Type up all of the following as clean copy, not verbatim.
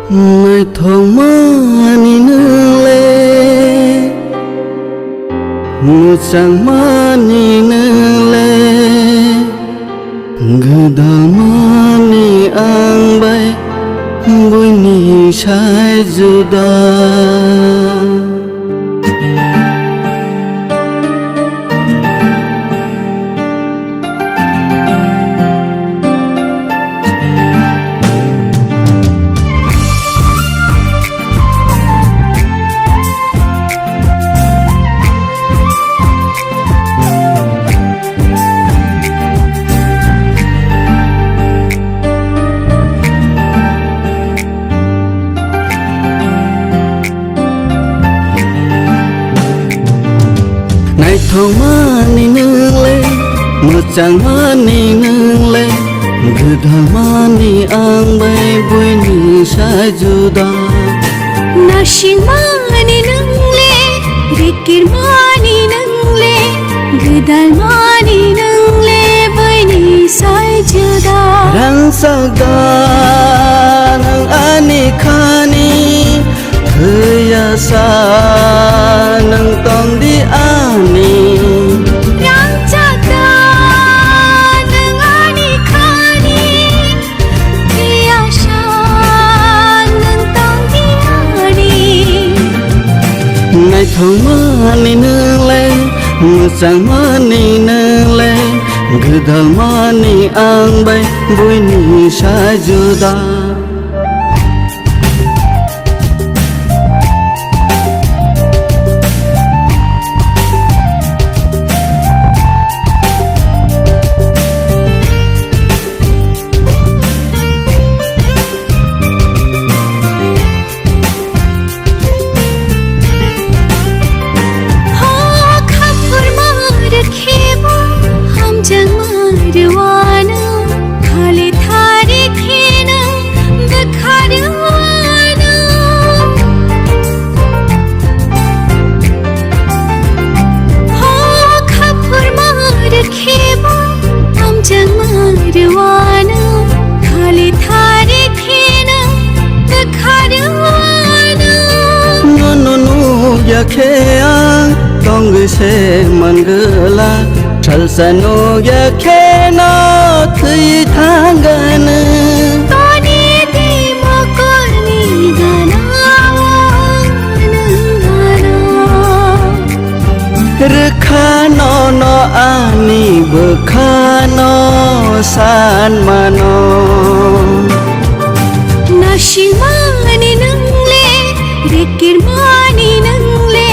Người thong mani nele Người sang mani nele Gedal mani ang bay Bui ni sai juda Này thong mani nele Mecang mani nele Gedal mani ang bay Bui ni sai juda Nashin mani nele Rikir mani nele Gedal mani nele Bui ni sai juda Rang sagda nang ani khani Thaya sa nang tong di ani Rang jaga nang ani khani Thaya sa nang tong di ani Này thong mani nele Mecang mani nele Gedal mani ang bay Bui ni sai juda Ya kheang tong người se man gala chal sano ya khe no thui thang gan Tani di mo koni gana Rekha no ani bekha no san mano Nashin mani nele Rikir mani nele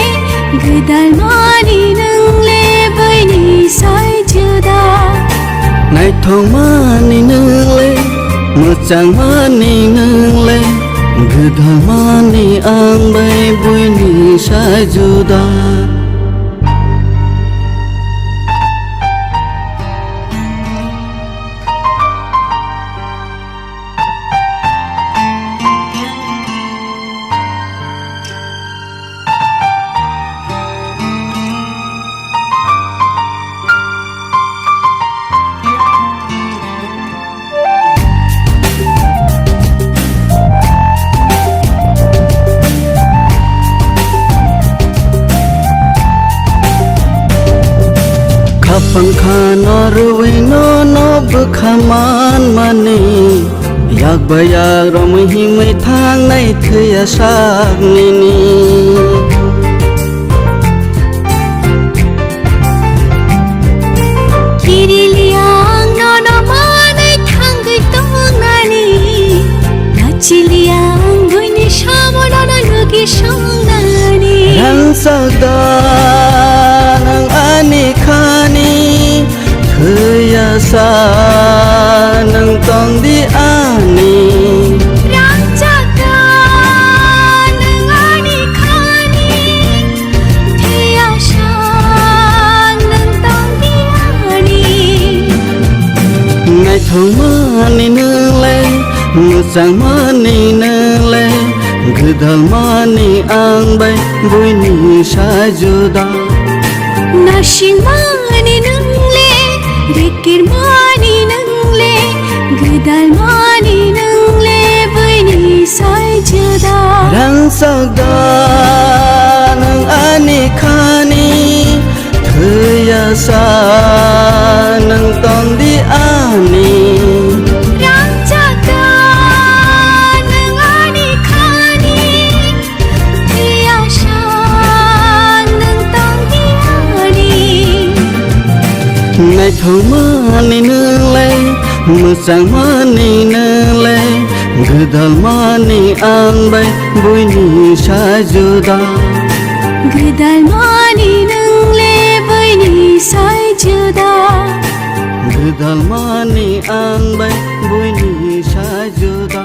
Gedal mani nele Bui ni sai juda Này thong mani nele Mecang mani nele Gedal mani ang bay Bui ni sai juda Pangkha no ruwe no bukhaman mani Yak bayak romahi mai thang nai thaya sak nini Kiri liang no manai thang gui tong nani Nachi liang bui ni shamo no lugi shong nani Rang sagda nang ani khani Thaya sa nang tong di ani Rang jaga nang ani khani Thaya sa nang tong di ani Này thong mani nele Mecang mani nele Gedal mani ang bay Bui ni sai juda Nashin mani nele Rikir mani nele Gedal mani nele Bui ni sai सा नों तंदि आनि रांजाका नोंआनि खानि आशा नों तंदि आनि नायथावमानि नोंलाय मोजां मानि नोंलाय गोदान मानि आंबाय बयनि साजुदा गोदान मानि नोंले बयनि साजुदा गोदान मानि आंबाय बयनि साजुदा